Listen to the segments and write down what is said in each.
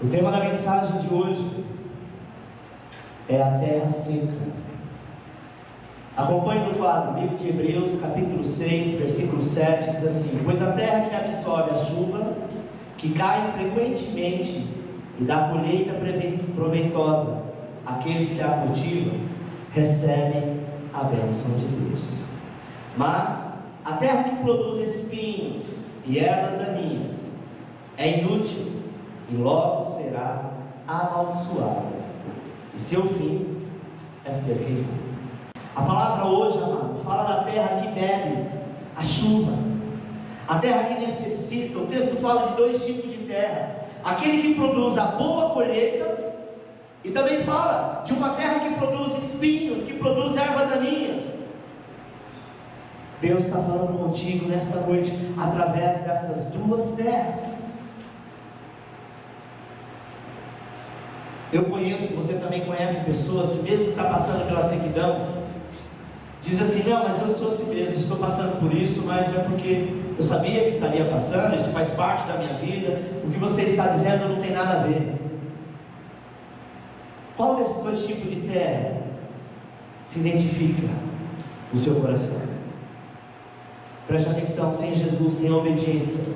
O tema da mensagem de hoje é a terra seca. Acompanhe no quadro, livro de Hebreus, capítulo 6, versículo 7, diz assim: pois a terra que absorve a chuva, que cai frequentemente e dá colheita proveitosa àqueles que a cultivam, recebe a bênção de Deus. Mas a terra que produz espinhos e ervas daninhas é inútil e logo será amaldiçoada, e seu fim é ser queimado. A palavra hoje, amado, fala da terra que bebe a chuva, a terra que necessita. O texto fala de dois tipos de terra: aquele que produz a boa colheita, e também fala de uma terra que produz espinhos, que produz ervas daninhas. Deus está falando contigo nesta noite através dessas duas terras. Eu conheço, você também conhece pessoas que, mesmo está passando pela sequidão, diz assim: não, mas eu sou assim mesmo, estou passando por isso, mas é porque eu sabia que estaria passando, isso faz parte da minha vida, o que você está dizendo não tem nada a ver. Qual desses dois tipos de terra se identifica no seu coração? Preste atenção: sem Jesus, sem obediência,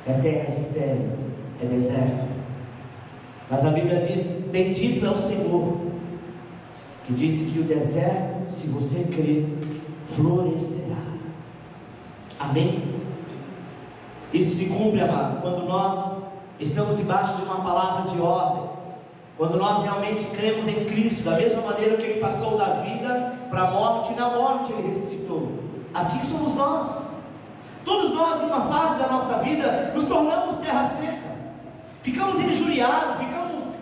é terra estéril, é deserto. Mas a Bíblia diz: bendito é o Senhor, que disse que o deserto, se você crer, florescerá. Amém? Isso se cumpre, amado, quando nós estamos debaixo de uma palavra de ordem, quando nós realmente cremos em Cristo, da mesma maneira que Ele passou da vida para a morte, e na morte Ele ressuscitou. Assim somos nós. Todos nós, em uma fase da nossa vida, nos tornamos terra seca, ficamos injuriados, ficamos,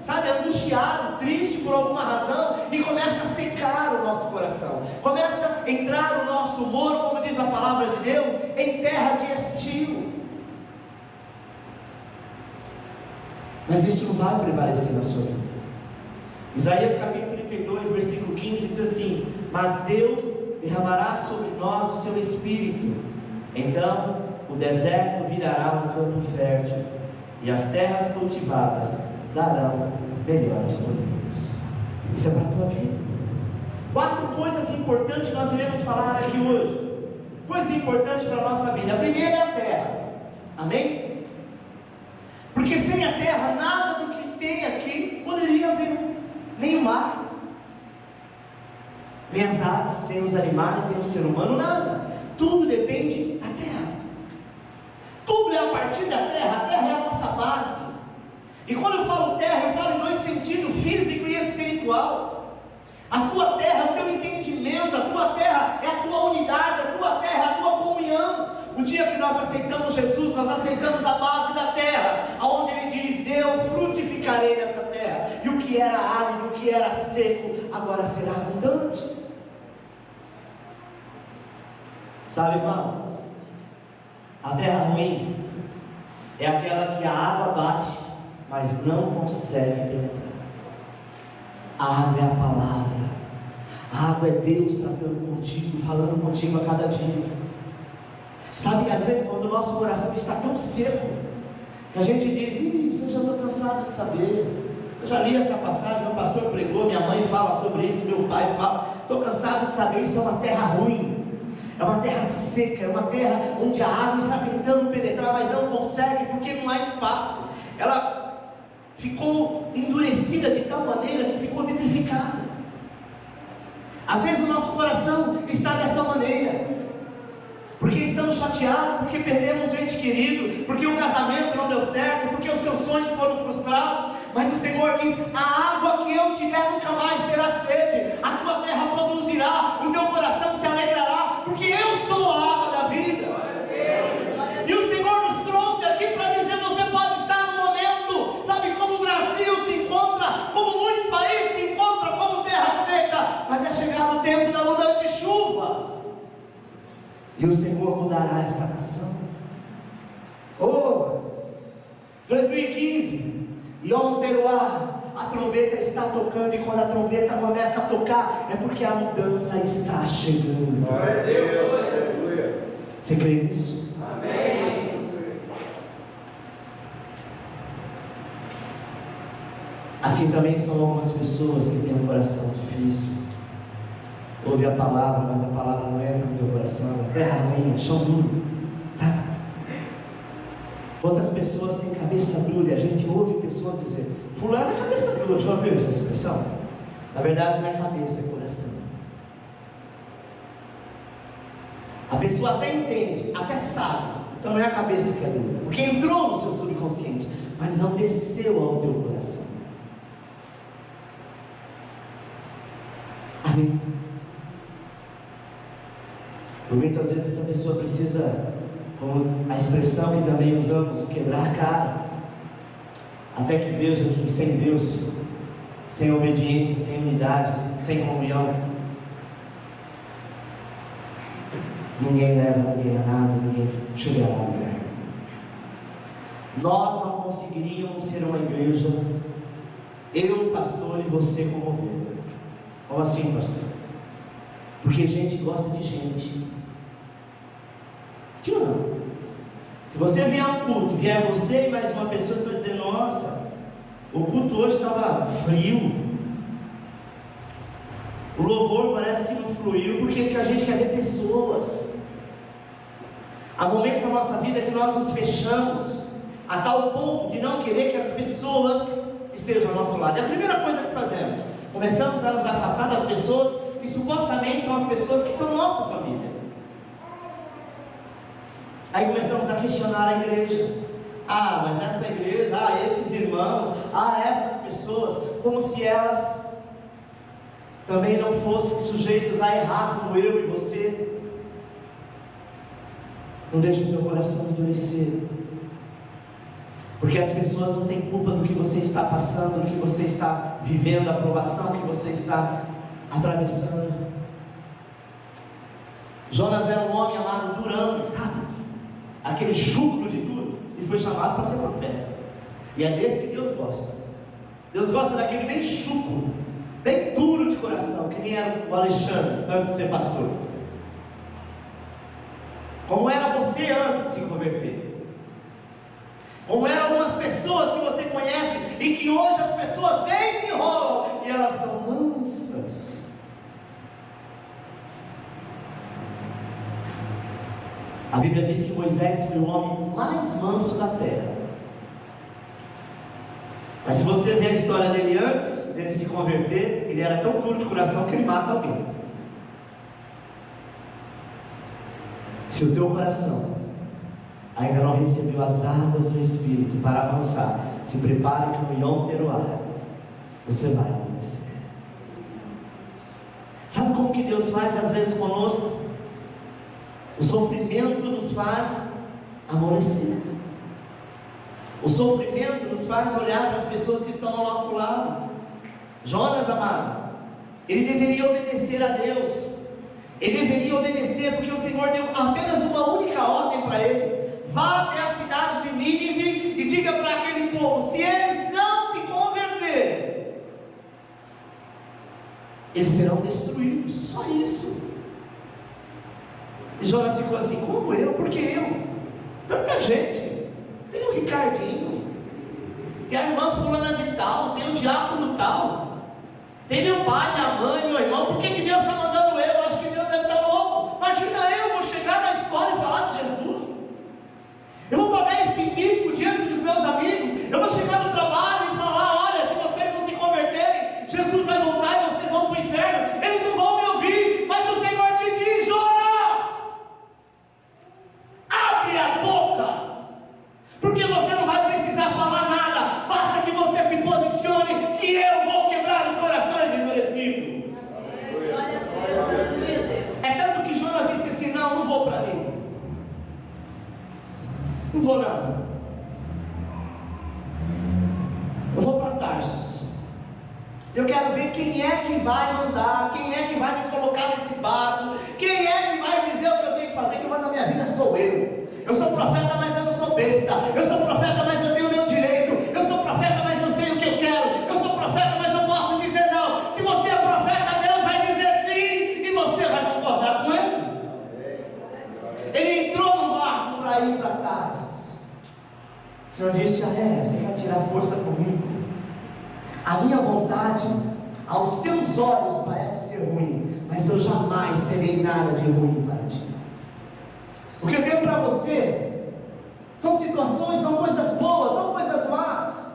angustiados, tristes por alguma razão, e começa a secar o nosso coração, começa a entrar o nosso humor, como diz a palavra de Deus, em terra de estio. Mas isso não vai prevalecer na sua vida. Isaías capítulo 32, versículo 15 diz assim: mas Deus derramará sobre nós o seu Espírito, então o deserto virará um campo fértil, e as terras cultivadas darão melhores colheitas. Isso é para a tua vida. 4 coisas importantes nós iremos falar aqui hoje. Coisas importantes para a nossa vida. A primeira é a terra. Amém? Porque sem a terra, nada do que tem aqui poderia haver. Nem o mar, nem as aves, nem os animais, nem o ser humano, nada. Tudo depende da terra. Tudo é a partir da terra. A terra é a nossa base. E quando eu falo terra, eu falo em 2 sentidos: físico e espiritual. A sua terra é o teu entendimento, a tua terra é a tua unidade, a tua terra é a tua comunhão. O dia que nós aceitamos Jesus, nós aceitamos a base da terra, onde Ele diz: eu frutificarei nesta terra, e o que era árido, o que era seco, agora será abundante. Sabe, irmão, a terra ruim é aquela que a água bate, mas não consegue penetrar. A água é a palavra, a água é Deus tratando contigo, falando contigo a cada dia. Sabe, às vezes quando o nosso coração está tão seco, que a gente diz: isso eu já estou cansado de saber, eu já li essa passagem, meu pastor pregou, minha mãe fala sobre isso, meu pai fala, estou cansado de saber. Isso é uma terra ruim, é uma terra seca, é uma terra onde a água está tentando penetrar, mas não consegue, porque não há espaço. Ela ficou endurecida de tal maneira que ficou vitrificada. Às vezes o nosso coração está desta maneira, porque estamos chateados, porque perdemos um ente querido, porque o casamento não deu certo, porque os teus sonhos foram frustrados. Mas o Senhor diz: a água que eu te der nunca mais terá sede, a tua terra produzirá, o teu coração se alegrará, porque eu sou a água da vida. E o Senhor nos trouxe aqui para dizer: você pode estar no momento, como o Brasil se encontra, como muitos países se encontram, como terra seca, mas é chegado o tempo da abundante chuva, e o Senhor mudará esta nação. 2015, Yom Teruah, a trombeta está tocando, e quando a trombeta começa a tocar, é porque a mudança está chegando. Glória a Deus, aleluia. Você crê nisso? Amém. Assim também são algumas pessoas que têm um coração difícil. Ouve a palavra, mas a palavra não entra no teu coração. É terra ruim, chão duro, sabe? Quantas pessoas têm cabeça dura? A gente ouve pessoas dizer: fulano é cabeça dura. Já ouviu essa expressão? Na verdade não é cabeça, é coração. A pessoa até entende, até sabe. Então não é a cabeça que é dura, porque entrou no seu subconsciente, mas não desceu ao teu coração. Amém? Por muitas vezes essa pessoa precisa, como a expressão que também usamos, quebrar a cara, até que veja que sem Deus, sem obediência, sem unidade, sem comunhão, ninguém leva ninguém a nada, ninguém chegará ao lugar. Nós não conseguiríamos ser uma igreja, eu, pastor, e você como ovelha. Como assim, pastor? Porque gente gosta de gente. Tio, não. Se você vier ao culto, vier você e mais uma pessoa, você vai dizer: nossa, o culto hoje estava frio. O louvor parece que não fluiu, porque a gente quer ver pessoas. Há momentos na nossa vida que nós nos fechamos a tal ponto de não querer que as pessoas estejam ao nosso lado. É a primeira coisa que fazemos. Começamos a nos afastar das pessoas que supostamente são as pessoas que são nossa família. Aí começamos a questionar a igreja. Ah, mas esta igreja, esses irmãos, estas pessoas, como se elas também não fossem sujeitos a errar como eu e você. Não deixe o teu coração endurecer, porque as pessoas não têm culpa do que você está passando, do que você está vivendo, a provação que você está atravessando. Jonas era um homem amado, durão, sabe? Aquele chucro de tudo, e foi chamado para ser profeta. E é desse que Deus gosta. Deus gosta daquele bem chucro, bem duro de coração, que nem era o Alexandre antes de ser pastor. Como era você antes de se converter? Como eram algumas pessoas que você conhece e que hoje as pessoas deitam e rolam e elas são mansas? A Bíblia diz que Moisés foi o homem mais manso da terra. Mas se você ver a história dele antes dele se converter, ele era tão duro de coração que ele mata alguém. Se o teu coração ainda não recebeu as águas do Espírito para avançar, se prepare que o Yom Teruah você vai acontecer. Sabe como que Deus faz às vezes conosco? O sofrimento nos faz amolecer. O sofrimento nos faz olhar para as pessoas que estão ao nosso lado. Jonas, amado, ele deveria obedecer a Deus. Ele deveria obedecer porque o Senhor deu apenas uma única ordem para ele: vá até a cidade de Nínive e diga para aquele povo: se eles não se converterem, eles serão destruídos. Só isso. E Jonas ficou assim: como eu? Por que eu? Tanta gente. Tem o Ricardinho, tem a irmã fulana de tal, tem o diácono tal, tem meu pai, minha mãe, meu irmão. Por que Deus está mandando eu? Acho que Deus deve estar louco. Imagina, eu vou chegar na escola e falar de Jesus. Eu vou pagar esse mico diante dos meus amigos. Eu vou chegar no trabalho e falar: olha, se vocês não se converterem, Jesus vai voltar e vocês vão para o inferno. Eles não vão me ouvir, mas o Senhor te diz: Jonas, abre a boca, porque você não vai precisar falar nada. Basta que você se posicione, que eu vou quebrar os corações endurecidos. É tanto que Jonas disse assim: não vou para mim. Não vou não. Eu vou para Tarsus. Eu quero ver quem é que vai mandar, quem é que vai me colocar nesse barco, quem é que vai dizer o que eu tenho que fazer. Quem manda na minha vida sou eu. Eu sou profeta, mas eu não sou besta. Eu sou profeta, mas eu tenho o meu direito. Eu sou profeta, mas eu sei o que eu quero. Eu sou profeta, mas eu posso dizer não. Se você é profeta, Deus vai dizer sim, e você vai concordar com ele. Ele entrou no barco para ir para Tarsus. O Senhor disse: você quer tirar força comigo? A minha vontade, aos teus olhos, parece ser ruim, mas eu jamais terei nada de ruim para ti. O que eu tenho para você são situações, são coisas boas, não coisas más.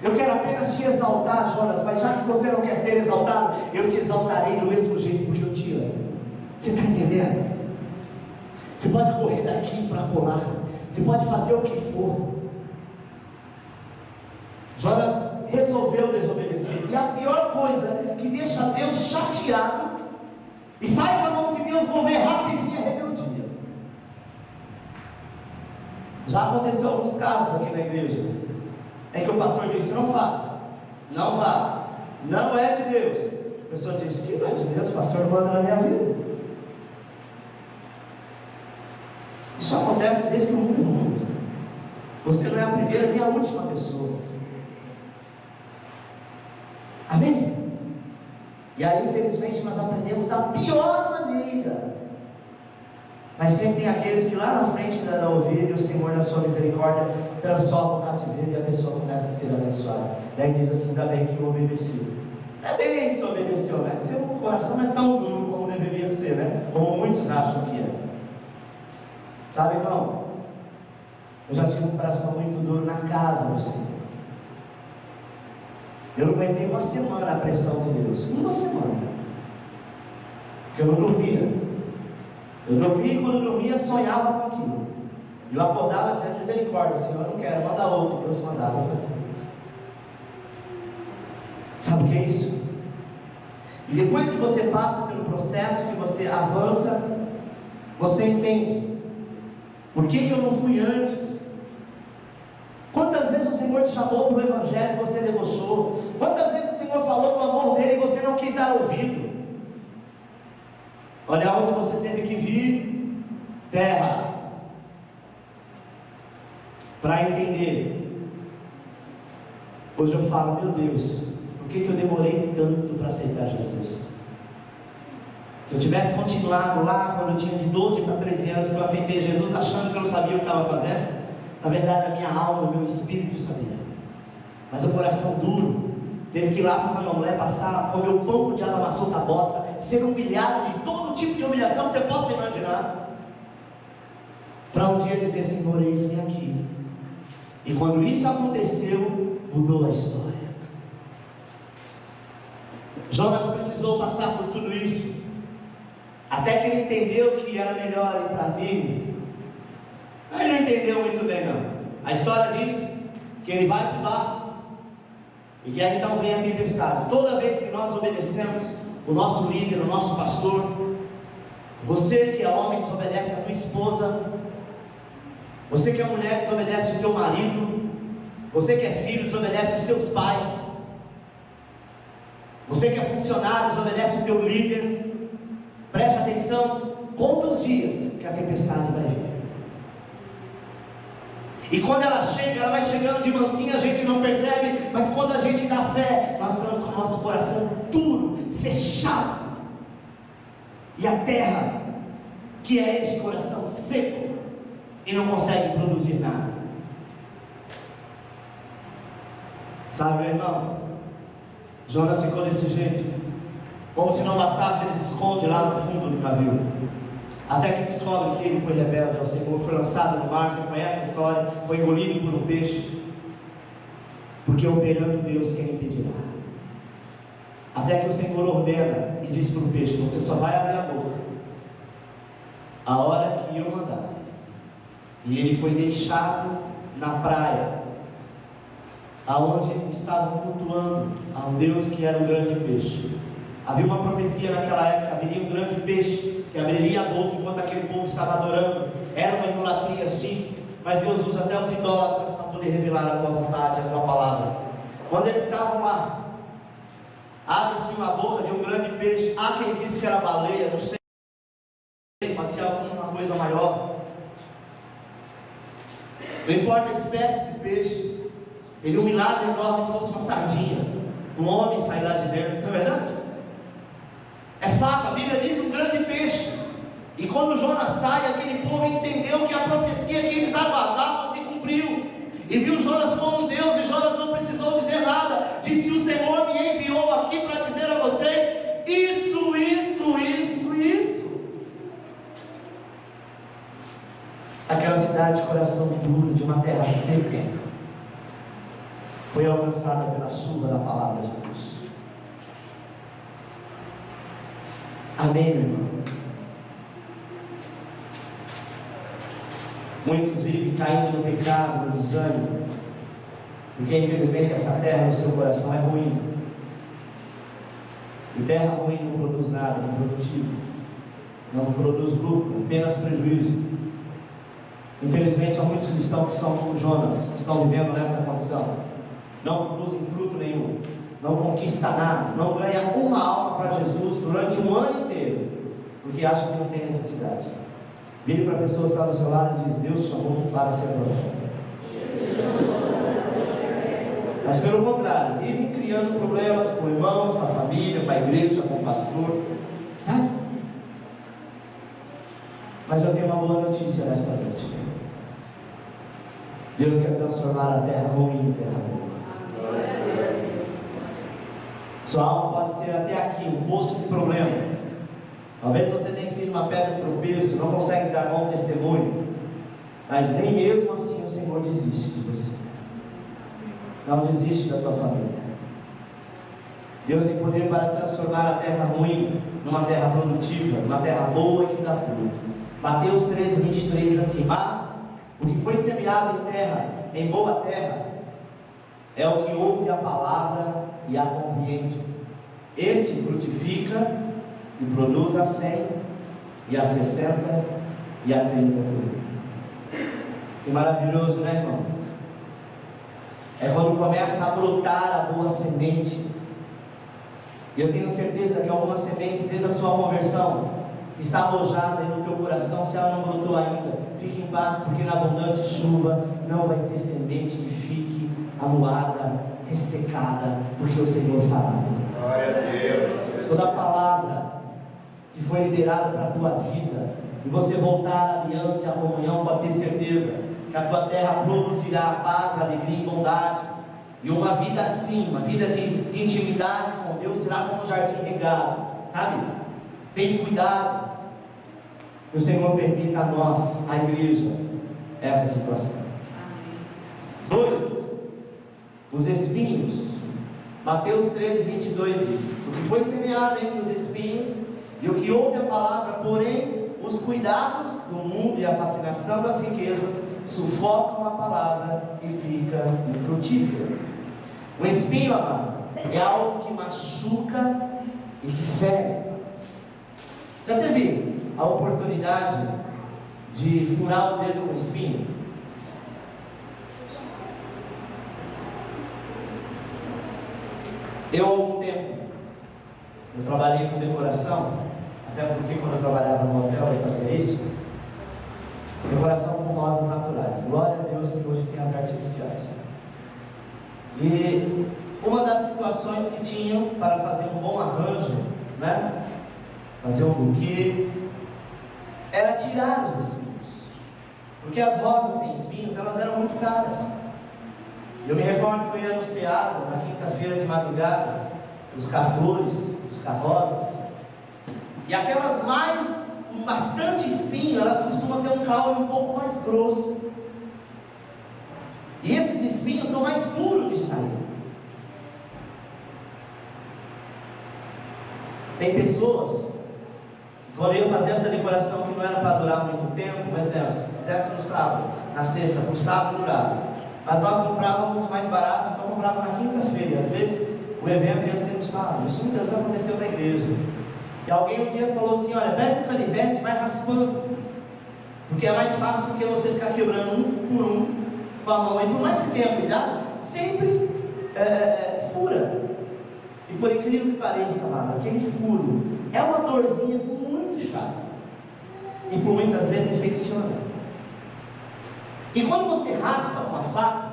Eu quero apenas te exaltar, Jonas, mas já que você não quer ser exaltado, eu te exaltarei do mesmo jeito, porque eu te amo. Você está entendendo? Você pode correr daqui para colar, você pode fazer o que for. Jonas resolveu desobedecer, e a pior coisa que deixa Deus chateado e faz a mão de Deus mover rapidinho é rebeldia. Já aconteceu alguns casos aqui na igreja em que o pastor disse: não faça, não vá, não é de Deus. A pessoa diz: que não é de Deus, o pastor manda na minha vida. Isso acontece desde que o mundo é mundo. Você não é a primeira nem a última pessoa. Amém? E aí, infelizmente, nós aprendemos da pior maneira. Mas sempre tem aqueles que lá na frente ainda não ouviram, e o Senhor, na sua misericórdia, transforma o cativeiro e a pessoa começa a ser abençoada. Daí diz assim: ainda bem que eu obedeci. Não é bem que você obedeceu, né? Seu coração não é tão duro como deveria ser, né? Como muitos acham que é. Sabe, irmão? Eu já tive um coração muito duro na casa do Senhor. Eu não aguentei uma semana a pressão de Deus. Uma semana. Porque eu não dormia. Eu dormia e quando eu dormia sonhava com aquilo. Eu acordava dizendo: misericórdia, Senhor, eu não quero, manda outro. Deus mandava eu fazer. Sabe o que é isso? E depois que você passa pelo processo, que você avança, você entende: por que eu não fui antes? Quantas vezes o Senhor te chamou para o Evangelho e você debochou? Quantas vezes o Senhor falou do amor dele e você não quis dar ouvido? Olha onde você teve que vir, terra, para entender. Hoje eu falo: meu Deus, por que eu demorei tanto para aceitar Jesus? Se eu tivesse continuado lá quando eu tinha de 12 para 13 anos, que eu aceitei Jesus achando que eu não sabia o que estava fazendo, na verdade a minha alma, o meu espírito sabia, mas o coração duro teve que ir lá para o candomblé, passar, comer o pão com diabo amassou da bota, ser humilhado de todo tipo de humilhação que você possa imaginar, para um dia dizer: Senhor, eis-me aqui. E quando isso aconteceu, mudou a história. Jonas precisou passar por tudo isso, até que ele entendeu que era melhor ir para Nínive. Ele não entendeu muito bem, não. A história diz que ele vai para o barco, e que aí então vem a tempestade. Toda vez que nós obedecemos o nosso líder, o nosso pastor, você que é homem desobedece a tua esposa, você que é mulher desobedece o teu marido, você que é filho desobedece os teus pais, você que é funcionário desobedece o teu líder. Preste atenção, conta os dias que a tempestade vai vir. E quando ela chega, ela vai chegando de mansinho, a gente não percebe, mas quando a gente dá fé, nós estamos com o nosso coração duro, fechado. E a terra, que é este coração seco, e não consegue produzir nada. Sabe, meu irmão, Jonas ficou desse jeito. Como se não bastasse, ele se esconde lá no fundo do navio, até que descobre que ele foi rebelde ao Senhor, foi lançado no mar. Você conhece a história? Foi engolido por um peixe, porque operando Deus, quem impedirá? Até que o Senhor ordena e diz para o peixe: você só vai abrir a boca a hora que eu mandar. E ele foi deixado na praia, aonde estavam cultuando a um Deus que era um grande peixe. Havia uma profecia naquela época: haveria um grande peixe que abriria a boca enquanto aquele povo estava adorando. Era uma idolatria, sim, mas Deus usa até os idólatras para poder revelar a tua vontade, a tua palavra. Quando eles estavam lá, abre-se uma boca de um grande peixe. Há quem disse que era baleia, não sei, pode ser alguma coisa maior, não importa a espécie de peixe. Seria um milagre enorme se fosse uma sardinha, um homem sair lá de dentro, não é verdade? É fato, a Bíblia diz um grande peixe. E quando Jonas sai, aquele povo entendeu que a profecia que eles aguardavam se cumpriu, e viu Jonas como um Deus. E Jonas não precisou dizer nada, disse de coração duro, de uma terra seca, foi alcançada pela chuva da palavra de Deus. Amém, meu irmão? Muitos vivem caindo no pecado, no desânimo, porque infelizmente essa terra no seu coração é ruim. E terra ruim não produz nada, não é produtivo, não produz lucro, apenas prejuízo. Infelizmente há muitos cristãos que são como Jonas, que estão vivendo nessa condição, não produzem fruto nenhum, não conquista nada, não ganha uma alma para Jesus durante um ano inteiro, porque acha que não tem necessidade. Vire para a pessoa que está do seu lado e diz: Deus te chamou para ser profeta. Mas pelo contrário, vivem criando problemas com irmãos, com a família, com a igreja, com o pastor, sabe? Mas eu tenho uma boa notícia nesta noite. Deus quer transformar a terra ruim em terra boa. Sua alma pode ser até aqui um poço de problema. Talvez você tenha sido uma pedra de tropeço, não consegue dar bom testemunho, mas nem mesmo assim o Senhor desiste de você. Não desiste da tua família. Deus tem poder para transformar a terra ruim numa terra produtiva, numa terra boa e que dá fruto. Mateus 13:23 diz assim: mas o que foi semeado em terra, em boa terra, é o que ouve a palavra e a compreende. Este frutifica e produz a 100, e a 60, e a 30 por ano. Que maravilhoso, né, irmão? É quando começa a brotar a boa semente. E eu tenho certeza que algumas sementes, desde a sua conversão, está alojada aí no teu coração. Se ela não brotou ainda, fique em paz, porque na abundante chuva não vai ter semente que fique amuada, ressecada, porque o Senhor falou. Glória a Deus. Toda palavra que foi liberada para a tua vida, e você voltar à aliança e à comunhão, pode ter certeza que a tua terra produzirá paz, alegria e bondade. E uma vida assim, uma vida de intimidade com Deus, será como um jardim regado, sabe? Bem cuidado. Que o Senhor permita a nós, a igreja, essa situação. 2. Os espinhos. Mateus 13:22 diz: o que foi semeado entre os espinhos, e o que ouve a palavra, porém os cuidados do mundo e a fascinação das riquezas sufocam a palavra e fica infrutífera. O espinho, amado, é algo que machuca e que fere. Já teve a oportunidade de furar o dedo com espinho? Eu, há algum tempo, eu trabalhei com decoração, até porque quando eu trabalhava no hotel eu fazia isso. Decoração com rosas naturais. Glória a Deus que hoje tem as artificiais. E uma das situações que tinham para fazer um bom arranjo, né? Fazer um buquê, era tirar os espinhos. Porque as rosas sem espinhos, elas eram muito caras. Eu me recordo que eu ia no Ceasa, na quinta-feira de madrugada, buscar flores, buscar rosas. E aquelas bastante espinho, elas costumam ter um caule um pouco mais grosso. E esses espinhos são mais puros de sair. Tem pessoas, quando eu fazia essa decoração que não era para durar muito tempo, por exemplo, se fizesse no sábado, na sexta, para o sábado durava. Mas nós comprávamos mais barato, então comprava na quinta-feira. E às vezes o evento ia ser no sábado. Isso muitas vezes aconteceu na igreja. E alguém um dia falou assim: olha, pega um canivete e vai raspando, porque é mais fácil do que você ficar quebrando um por um com a mão. E por mais que tenha cuidado, sempre fura. E por incrível que pareça, amado, aquele furo é uma dorzinha muito chata. E por muitas vezes infecciona. E quando você raspa com a faca,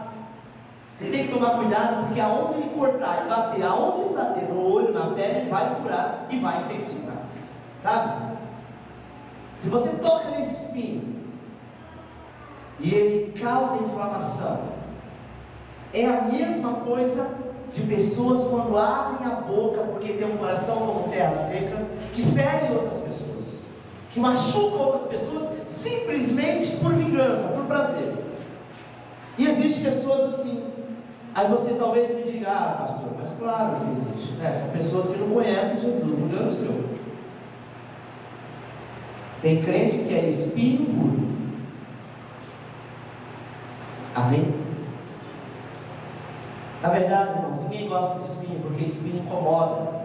você tem que tomar cuidado, porque aonde ele cortar e bater, aonde ele bater, no olho, na pele, ele vai furar e vai infeccionar, sabe? Se você toca nesse espinho e ele causa inflamação, é a mesma coisa de pessoas quando abrem a boca porque tem um coração como terra seca, que ferem outras pessoas. que machucam outras pessoas simplesmente por vingança, por prazer. E existem pessoas assim. Aí você talvez me diga: ah, pastor, mas claro que existe, né? São pessoas que não conhecem Jesus, engano o seu. Tem crente que é espinho puro. Amém? Na verdade, irmãos, ninguém gosta de espinho, porque espinho incomoda.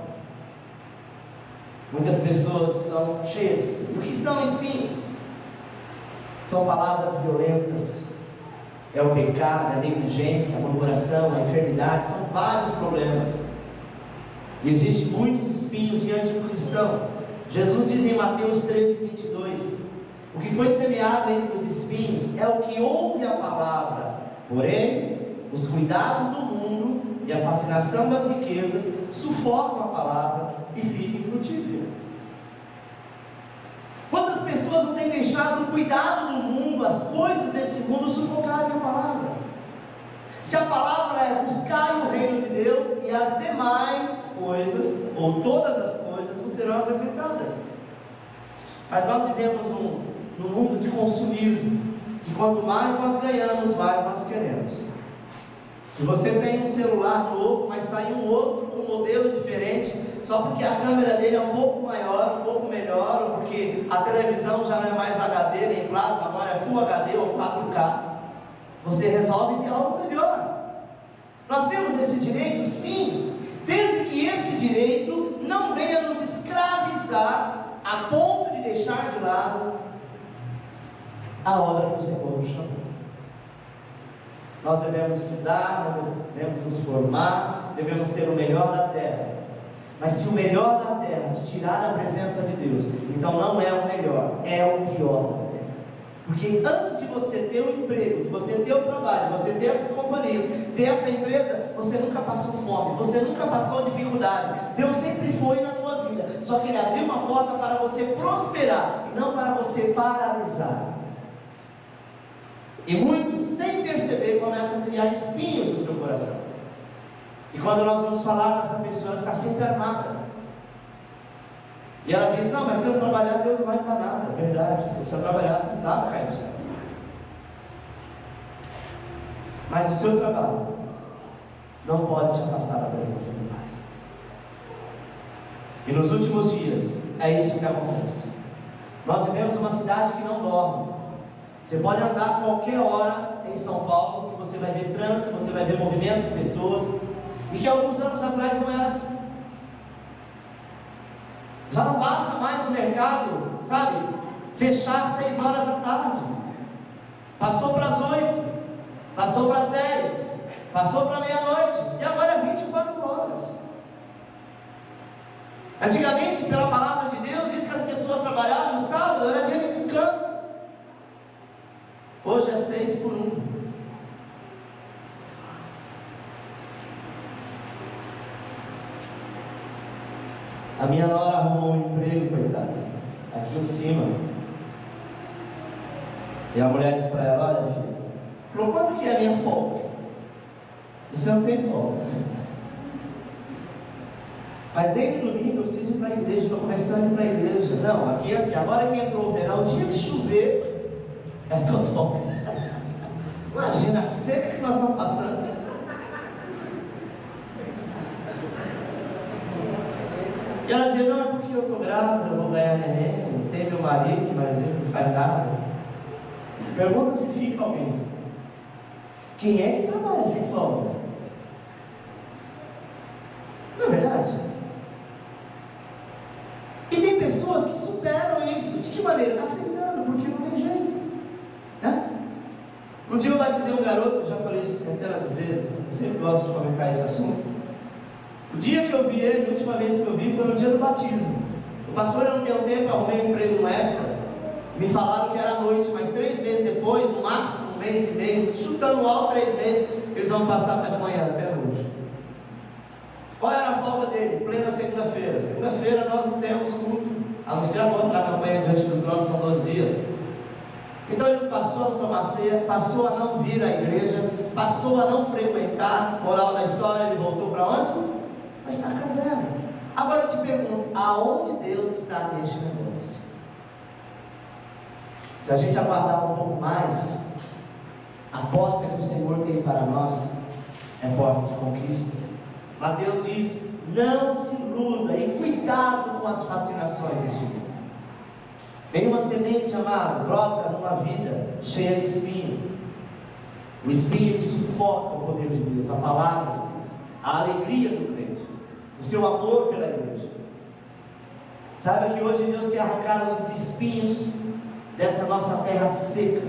Muitas pessoas são cheias. O que são espinhos? São palavras violentas. É o pecado, a negligência, a murmuração, a enfermidade. São vários problemas. E existem muitos espinhos diante do cristão. Jesus diz em Mateus 13:22: o que foi semeado entre os espinhos é o que ouve a palavra, porém os cuidados do mundo e a fascinação das riquezas sufocam a palavra e fica infrutífera. Quantas pessoas não têm deixado o cuidado do mundo, as coisas desse mundo sufocarem a palavra? Se a palavra é buscar o reino de Deus, e as demais coisas, ou todas as coisas, vos serão acrescentadas. Mas nós vivemos num mundo de consumismo, que quanto mais nós ganhamos, mais nós queremos. E você tem um celular novo, mas sai um outro com um modelo diferente, só porque a câmera dele é um pouco maior, um pouco melhor, ou porque a televisão já não é mais HD nem plasma, agora é Full HD ou 4K. Você resolve ter algo melhor. Nós temos esse direito? Sim, desde que esse direito não venha nos escravizar a ponto de deixar de lado a obra que o Senhor nos chamou. Nós devemos estudar, devemos nos formar, devemos ter o melhor da terra. Mas se o melhor da terra te tirar da presença de Deus, então não é o melhor, é o pior da terra. Porque antes de você ter o emprego, de você ter o trabalho, de você ter essas companhias, ter essa empresa, você nunca passou fome, você nunca passou dificuldade. Deus sempre foi na tua vida, só que Ele abriu uma porta para você prosperar e não para você paralisar. E muitos, sem perceber, começam a criar espinhos no teu coração. E quando nós vamos falar com essa pessoa, ela está sempre armada. E ela diz: não, mas se eu trabalhar, Deus não vai me dar nada. É verdade, você precisa trabalhar, você não dá para cair no céu. Mas o seu trabalho não pode te afastar da presença do Pai. E nos últimos dias, é isso que acontece. Nós vivemos uma cidade que não dorme. Você pode andar qualquer hora em São Paulo, que você vai ver trânsito, você vai ver movimento de pessoas, e que alguns anos atrás não era assim. Já não basta mais o mercado, sabe, fechar às 6 horas da tarde. Passou para as 8, passou para as 10, passou para meia-noite, e agora é 24 horas. Antigamente, pela palavra de Deus, diz que as pessoas trabalhavam no sábado, era dia de descanso. Hoje é 6 por 1. A minha nora arrumou um emprego, coitada, aqui em cima. E a mulher disse para ela: olha, filha, falou, quando que é a minha folga? Você não tem folga. Mas desde o domingo eu preciso ir para a igreja, estou começando a ir para a igreja. Não, aqui é assim, agora que entrou o verão, dia que chover, é tua folga. Imagina a seca que nós estamos passando. E ela dizia: não, é porque eu estou grávida, eu vou ganhar neném, não tem meu marido, mas ele não faz nada. Pergunta se fica alguém. Quem é que trabalha sem folga? Não é verdade? E tem pessoas que superam isso. De que maneira? Aceitando, porque não tem jeito. Né? Um dia eu batizei um garoto, eu já falei isso centenas de vezes, eu sempre gosto de comentar esse assunto. O dia que eu vi ele, a última vez que eu vi, foi no dia do batismo. O pastor não tem tempo, arrumei um emprego no Extra. Me falaram que era à noite, mas 3 meses depois, no máximo 1 mês e meio, chutando alto 3 meses, eles vão passar até amanhã, até hoje. Qual era a folga dele? Plena segunda-feira. Segunda-feira nós não temos culto, a não ser agora para a campanha diante do trono, são 12 dias. Então ele passou a não tomar ceia, passou a não vir à igreja, passou a não frequentar. Moral da história, ele voltou para onde? Para estaca zero. Agora eu te pergunto, aonde Deus está neste negócio? Se a gente aguardar um pouco mais, a porta que o Senhor tem para nós é porta de conquista. Mateus diz: não se iluda, e cuidado com as fascinações deste mundo. Nenhuma semente, amado, brota numa vida cheia de espinho. O espinho, ele sufoca o poder de Deus, a palavra de Deus, a alegria do crente, o seu amor pela igreja. Saiba que hoje Deus quer arrancar os espinhos desta nossa terra seca.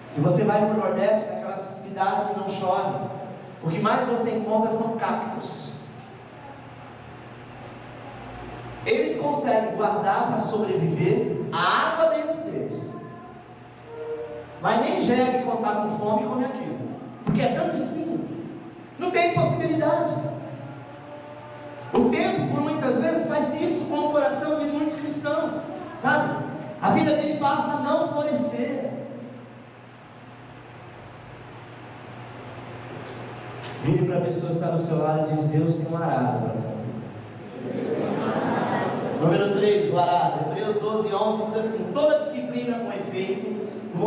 Se você vai para o Nordeste, naquelas cidades que não chove, o que mais você encontra são cactos. Eles conseguem guardar para sobreviver a água dentro deles, mas nem gera quando está com fome e come aquilo, porque é tanto espinho, não tem possibilidade. O tempo, por muitas vezes, faz isso com o coração de muitos cristãos, sabe? A vida dele passa a não florescer. Vire para a pessoa que está do seu lado e diz: Deus tem um arado para tua vida. Número 3, o arado. Hebreus 12:11 diz assim: toda disciplina com efeito, no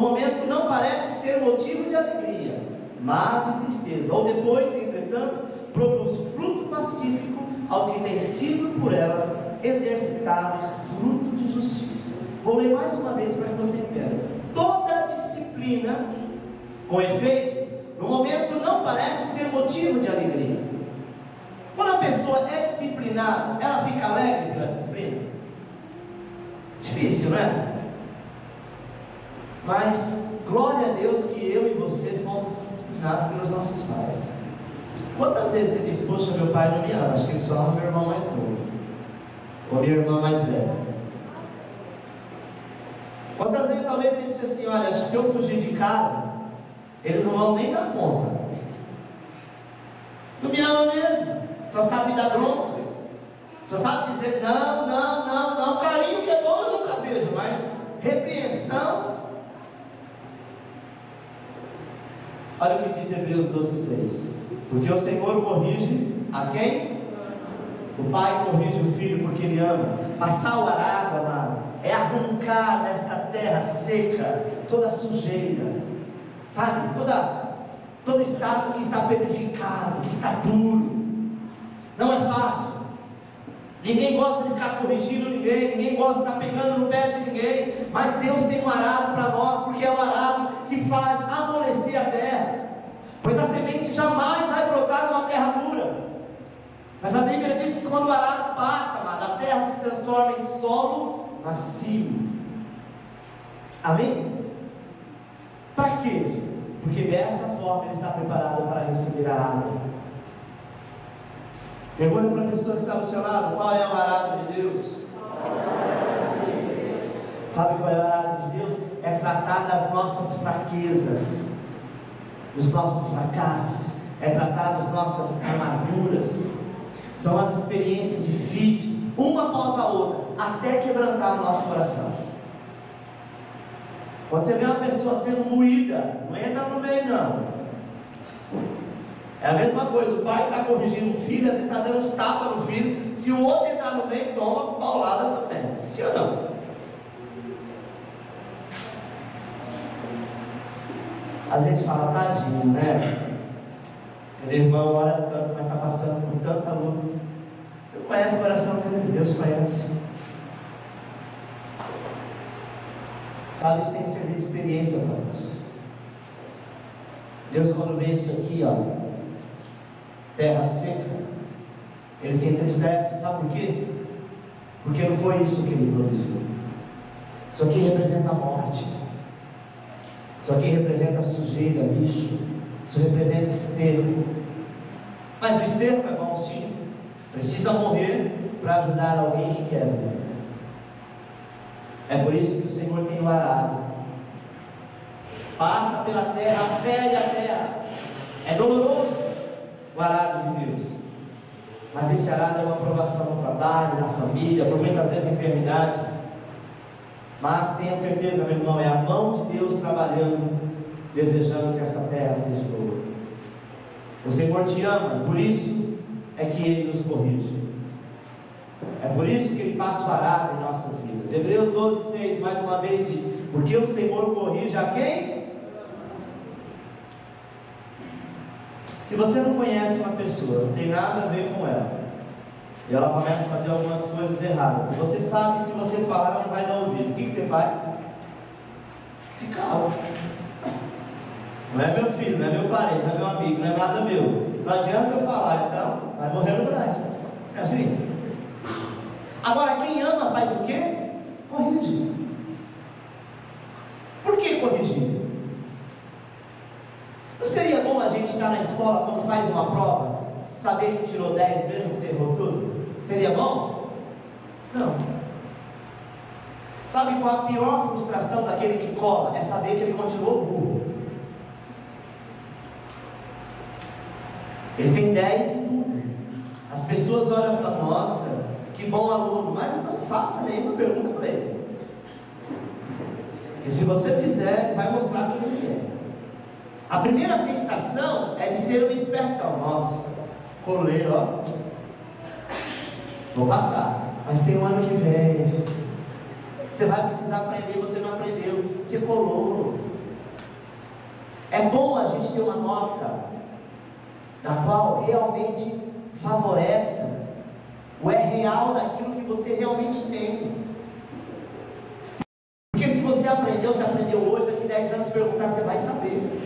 momento não parece ser motivo de alegria, mas de tristeza, ou depois, entretanto, produz fruto pacífico aos que têm sido por ela exercitados fruto de justiça. Vou ler mais uma vez para que você entenda. Toda disciplina com efeito, no momento não parece ser motivo de alegria. Quando a pessoa é disciplinada, ela fica alegre pela disciplina? Difícil, não é? Mas glória a Deus que eu e você fomos disciplinados pelos nossos pais. Quantas vezes você diz: poxa, meu pai não me ama, acho que ele só ama meu irmão mais novo, ou minha irmã mais velha? Quantas vezes talvez você disse assim: olha, se eu fugir de casa, eles não vão nem dar conta, não me ama mesmo, só sabe dar bronca, só sabe dizer não, não, não, não. Carinho que é bom eu nunca vejo, mas repreensão. Olha o que diz Hebreus 12:6: porque o Senhor corrige a quem? O pai corrige o filho porque ele ama. Passar o arado, amado, é arrancar desta terra seca toda a sujeira, sabe? Todo estado que está petrificado, que está duro. Não é fácil. Ninguém gosta de ficar corrigindo ninguém gosta de ficar pegando no pé de ninguém, mas Deus tem um arado para nós, porque é o arado que faz amolecer a terra, pois a semente jamais vai brotar numa terra dura. Mas a Bíblia diz que quando o arado passa, amado, a terra se transforma em solo macio. Amém? Para quê? Porque desta forma ele está preparado para receber a água. Pergunta para a pessoa que está do seu lado: qual é o arado de Deus? Sabe qual é o arado de Deus? É tratar das nossas fraquezas, dos nossos fracassos, é tratar das nossas amarguras. São as experiências difíceis, uma após a outra, até quebrantar o nosso coração. Quando você vê uma pessoa sendo moída, não entra no meio não. É a mesma coisa, o pai está corrigindo o filho, às vezes está dando uns tapas no filho. Se o outro entrar no meio, toma paulada também. Sim ou não? Às vezes fala: tadinho, né? Meu irmão ora tanto, mas está passando por tanta luta. Você não conhece o coração dele? Deus conhece. Sabe, isso tem que servir de experiência para nós. Deus, quando vê isso aqui, ó, terra seca, ele se entristece. Sabe por quê? Porque não foi isso que ele produziu. Isso aqui representa a morte, isso aqui representa sujeira, lixo, isso representa esterco. Mas o esterco é bom sim, precisa morrer para ajudar alguém que quer morrer. É por isso que o Senhor tem o arado, passa pela terra, fere a terra. É doloroso o arado de Deus, mas esse arado é uma aprovação no trabalho, na família, por muitas vezes enfermidade. Mas tenha certeza, meu irmão, é a mão de Deus trabalhando, desejando que essa terra seja boa. O Senhor te ama, por isso é que Ele nos corrige. É por isso que Ele passa o arado em nossas vidas. deles. Hebreus 12:6, mais uma vez diz: porque o Senhor corrige a quem? Se você não conhece uma pessoa, não tem nada a ver com ela, e ela começa a fazer algumas coisas erradas, e você sabe que se você falar, ela não vai dar ouvido, o que você faz? Se cala. Não é meu filho, não é meu parente, não é meu amigo, não é nada meu. Não adianta eu falar, então vai morrer no braço. É assim. Agora, quem ama faz o quê? Corrige. Por que corrigir? Não seria bom a gente estar na escola quando faz uma prova, saber que tirou 10 mesmo que você errou tudo? Seria bom? Não. Sabe qual a pior frustração daquele que cola? É saber que ele continuou burro. Ele tem 10 em tudo. As pessoas olham e falam: nossa, que bom aluno, mas não faça nenhuma pergunta para ele. Porque se você fizer, ele vai mostrar quem ele é. A primeira sensação é de ser um espertão. Nossa, colei, ó. Vou passar, mas tem um ano que vem. Você vai precisar aprender, você não aprendeu, você colou. É bom a gente ter uma nota da qual realmente favorece o é real daquilo que você realmente tem. Porque se você aprendeu hoje, daqui 10 anos perguntar, você vai saber.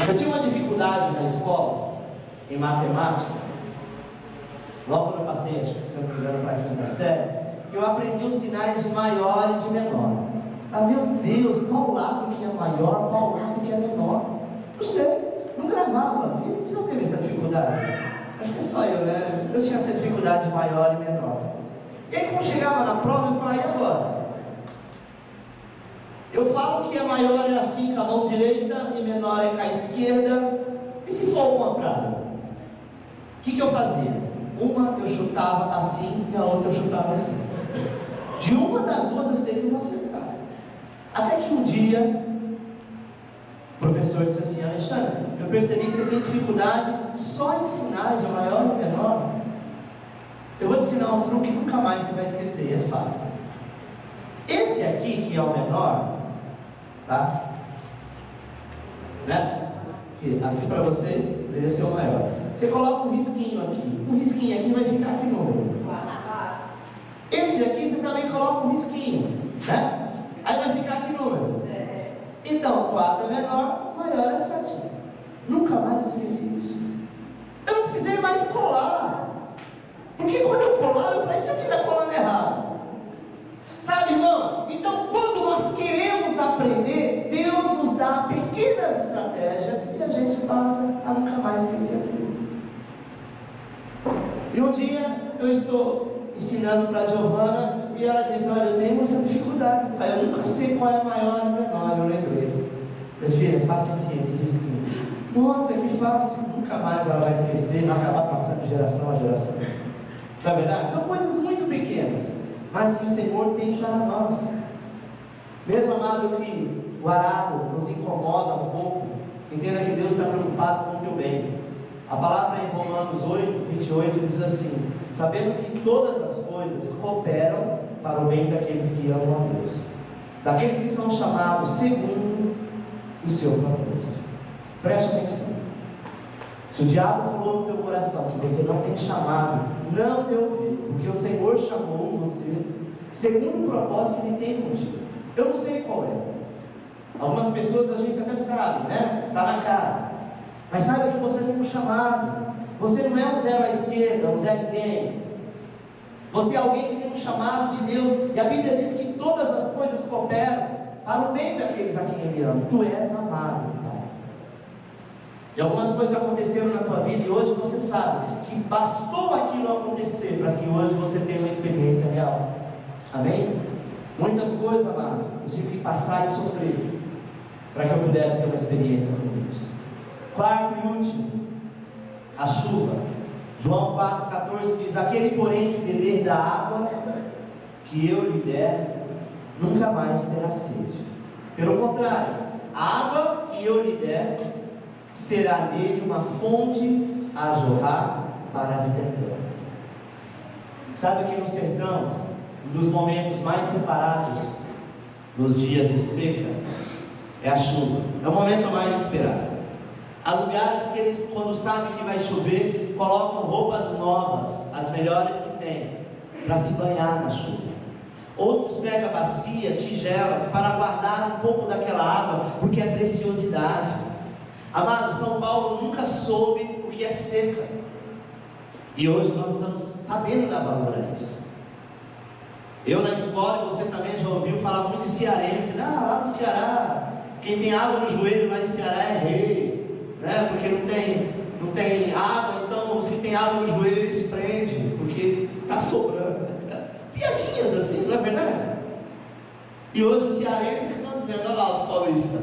Eu tinha uma dificuldade na escola, em matemática, logo quando eu passei, acho que se eu não me engano, para a quinta série, que eu aprendi os sinais de maior e de menor. Ah, meu Deus, qual lado que é maior, qual lado que é menor? Não sei, não gravava. Você não teve essa dificuldade? Acho que é só eu, né? Eu tinha essa dificuldade de maior e menor. E aí, quando chegava na prova, eu falava: e agora? Eu falo que a maior é assim com a mão direita e menor é com a esquerda. E se for o contrário? O que eu fazia? Uma eu chutava assim e a outra eu chutava assim. De uma das duas eu sei que eu vou acertar. Até que um dia o professor disse assim: Alexandre, eu percebi que você tem dificuldade só em sinais de maior e menor. Eu vou te ensinar um truque que nunca mais você vai esquecer, é fato. Esse aqui, que é o menor, tá? Né? Aqui para vocês deveria ser o maior. Você coloca um risquinho aqui. Um risquinho aqui vai ficar que número? Esse aqui você também coloca um risquinho, né? Aí vai ficar que número? 7. Então, 4 é menor, maior é 7. Nunca mais eu esqueci isso. Eu não precisei mais colar. Porque quando eu colava, eu falei: se eu estiver colando errado? Sabe, irmão? Então, quando nós queremos aprender, Deus nos dá pequenas estratégias e a gente passa a nunca mais esquecer aquilo. E um dia eu estou ensinando para a Giovana e ela diz: olha, eu tenho essa dificuldade, pai, eu nunca sei qual é maior e menor. Eu lembrei: minha filha, faça assim, esse risquinho. Nossa, que fácil. Nunca mais ela vai esquecer, vai acabar passando de geração a geração. Não é verdade? São coisas muito pequenas, mas que o Senhor tem para nós. Mesmo, amado, que o arado nos incomoda um pouco, entenda que Deus está preocupado com o teu bem. A palavra em Romanos 8:28 diz assim: sabemos que todas as coisas cooperam para o bem daqueles que amam a Deus, daqueles que são chamados segundo o seu propósito. Preste atenção. Se o diabo falou no teu coração que você não tem chamado, não te ouviu, porque o Senhor chamou você segundo o propósito que Ele tem contigo. Eu não sei qual é. Algumas pessoas a gente até sabe, né? Está na cara. Mas saiba que você tem um chamado. Você não é um zero à esquerda, um zero ninguém. Você é alguém que tem um chamado de Deus. E a Bíblia diz que todas as coisas cooperam para o bem daqueles a quem Ele ama. Tu és amado, Pai. E algumas coisas aconteceram na tua vida e hoje você sabe que bastou aquilo acontecer para que hoje você tenha uma experiência real. Amém? Muitas coisas, amado, eu tive que passar e sofrer para que eu pudesse ter uma experiência com Deus. Quarto e último, a chuva. João 4,14 diz: aquele, porém, que beber da água que eu lhe der, nunca mais terá sede. Pelo contrário, a água que eu lhe der será nele uma fonte a jorrar para a vida eterna. Sabe que no sertão, um dos momentos mais separados nos dias de seca é a chuva. É o momento mais esperado. Há lugares que eles, quando sabem que vai chover, colocam roupas novas, as melhores que tem, para se banhar na chuva. Outros pegam bacia, tigelas, para guardar um pouco daquela água, porque é preciosidade. Amado, São Paulo nunca soube o que é seca. E hoje nós estamos sabendo dar valor a isso. Eu na escola, você também já ouviu falar muito de cearense. Lá no Ceará, quem tem água no joelho lá em Ceará é rei, né? Porque não tem água, então os que tem água no joelho eles prendem, porque está sobrando. Piadinhas assim, não é verdade? E hoje os cearenses estão dizendo, olha lá os paulistas,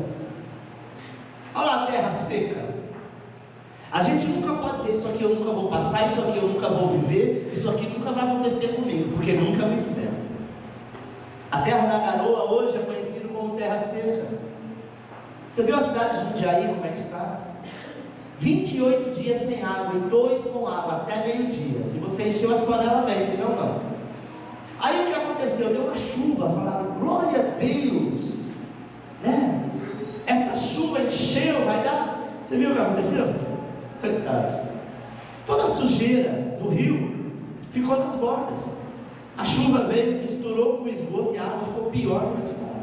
olha lá a terra seca. A gente nunca pode dizer, isso aqui eu nunca vou passar, isso aqui eu nunca vou viver, isso aqui nunca vai acontecer comigo, porque nunca me fizeram. A terra da garoa hoje é conhecida como terra seca. Você viu a cidade de Jundiaí, como é que está? 28 dias sem água e 2 com água, até meio-dia. Se você encheu as panelas bem, senão não. Aí o que aconteceu? Deu uma chuva, falaram, glória a Deus, né? Essa chuva encheu, vai dar. Você viu o que aconteceu? Toda a sujeira do rio ficou nas bordas. A chuva veio, misturou com o esgoto e a água ficou pior do que estava,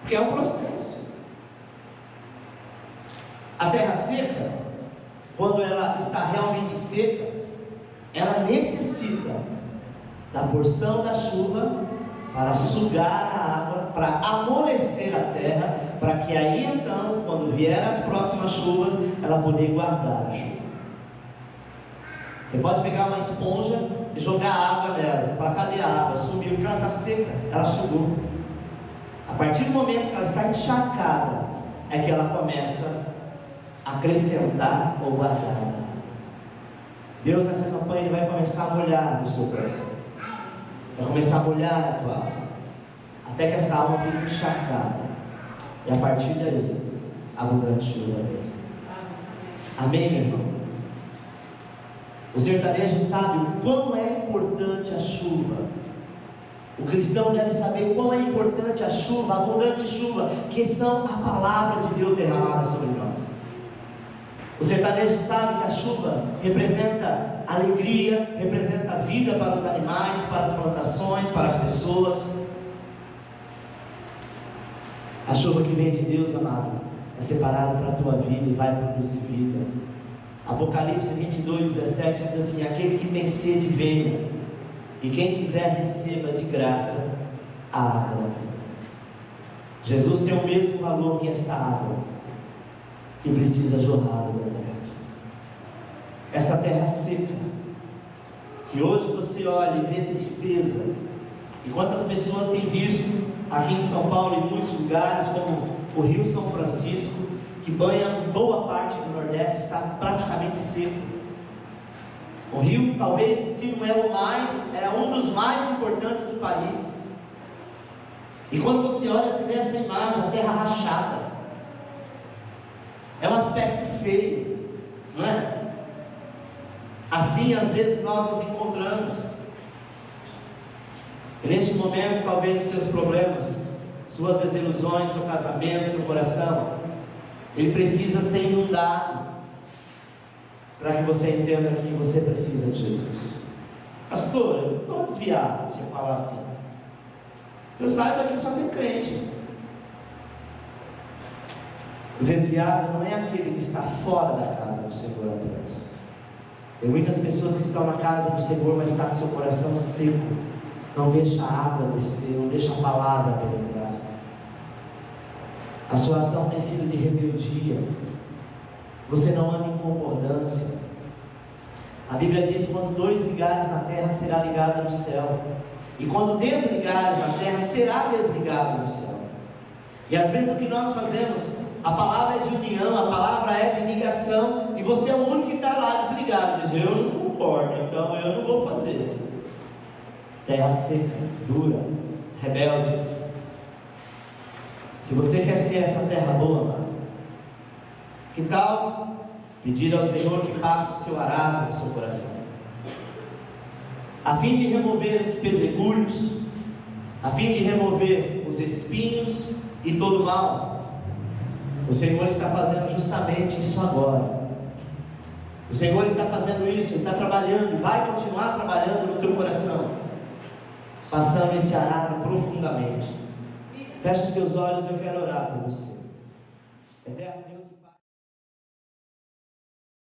porque é um processo. A terra seca, quando ela está realmente seca, ela necessita da porção da chuva para sugar a água, para amolecer a terra, para que aí então, quando vier as próximas chuvas, ela poder guardar a chuva. Você pode pegar uma esponja e jogar água nela. Você fala, cadê a água? Sumiu, porque ela está seca, ela sugou. A partir do momento que ela está encharcada, é que ela começa a acrescentar ou guardar a água. Deus nessa campanha ele vai começar a molhar no seu coração, vai começar a molhar a tua alma, até que essa alma fique encharcada, e a partir daí, abundante chuva vem. Amém, meu irmão? O sertanejo sabe o quão é importante a chuva. O cristão deve saber o quão é importante a chuva, a abundante chuva, que são a palavra de Deus derramada sobre nós. O sertanejo sabe que a chuva representa alegria, representa vida para os animais, para as plantações, para as pessoas. A chuva que vem de Deus, amado, é separada para a tua vida e vai produzir vida. Apocalipse 22:17 diz assim: aquele que tem sede, venha, e quem quiser receba de graça a água. Jesus tem o mesmo valor que esta água, que precisa jorrar do deserto. Essa terra seca, que hoje você olha e vê tristeza, e quantas pessoas têm visto aqui em São Paulo, em muitos lugares, como o Rio São Francisco, que banha boa parte do Nordeste, está praticamente seco. O rio, talvez, se não é o mais, é um dos mais importantes do país. E quando você olha, você vê essa imagem, a terra rachada. É um aspecto feio, não é? Assim, às vezes, nós nos encontramos. E neste momento, talvez, os seus problemas, suas desilusões, seu casamento, seu coração, ele precisa ser inundado, para que você entenda que você precisa de Jesus. Pastor, eu não estou desviado, você falar assim. Eu saio daqui só tem crente. O desviado não é aquele que está fora da casa do Senhor apenas. Tem muitas pessoas que estão na casa do Senhor, mas está com seu coração seco. Não deixa a água descer, não deixa a palavra penetrar. A sua ação tem sido de rebeldia. Você não anda em concordância. A Bíblia diz que quando 2 ligares na terra, será ligado no céu. E quando desligares na terra, será desligado no céu. E às vezes o que nós fazemos, a palavra é de união, a palavra é de ligação, e você é o único que está lá desligado, diz, eu não concordo, então eu não vou fazer. Terra seca, dura, rebelde. Se você quer ser essa terra boa, mano, que tal pedir ao Senhor que passe o seu arado no seu coração? a fim de remover os pedregulhos, a fim de remover os espinhos e todo o mal. O Senhor está fazendo justamente isso agora. O Senhor está fazendo isso, está trabalhando, vai continuar trabalhando no teu coração, passando esse arado profundamente. Feche os teus olhos, eu quero orar por você. Eterno Deus.